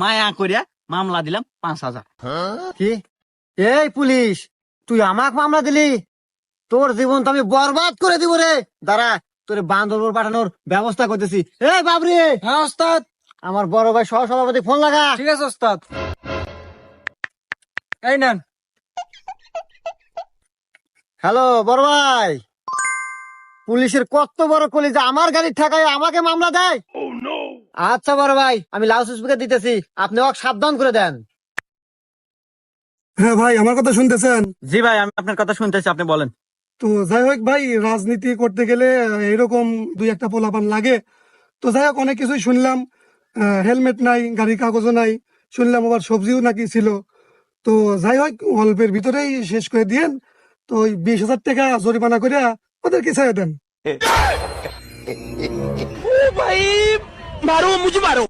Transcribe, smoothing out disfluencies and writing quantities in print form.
মায়া করিয়া মামলা দিলাম 5,000। কি? এই পুলিশ, তুই আমাক মামলা দিলি? তোর জীবন তো আমি বরবাদ করে দিব রে। দাঁড়া, তোর বান্দরপুর পাঠানোর ব্যবস্থা করতেছি। এই বাবরি, হ্যাঁ ওস্তাদ। আমার বড় ভাই সহ সভাপতি ফোন লাগা। ঠিক আছে ওস্তাদ। এই নেন। হ্যালো বড় ভাই, পুলিশের কত বড় কলিজা, আমার গাড়ির ঠেকায় আমাকে মামলা দেয়। আচ্ছা বড় ভাই, আমি লাউড স্পিকার দিতেছি, আপনি ওকে সাবধান করে দেন। হ্যাঁ ভাই, আমার কথা শুনতেছেন? জি ভাই, আমি আপনার কথা শুনতেছি, আপনি বলেন। তো যাই হোক ভাই, রাজনীতি করতে গেলে এরকম দুই একটা পোলাপান লাগে। তো যাই হোক, অনেক কিছুই শুনলাম। হেলমেট নাই, গাড়ির কাগজও নাই, শুনলাম আবার সবজিও নাকি ছিল। তো যাই হোক, অল্পের ভিতরেই শেষ করে দিয়েন। তো ওই 20,000 টাকা জরিমানা করে ওদেরকে ছেড়ে দেন। ভাই মারো, মুঝে মারো।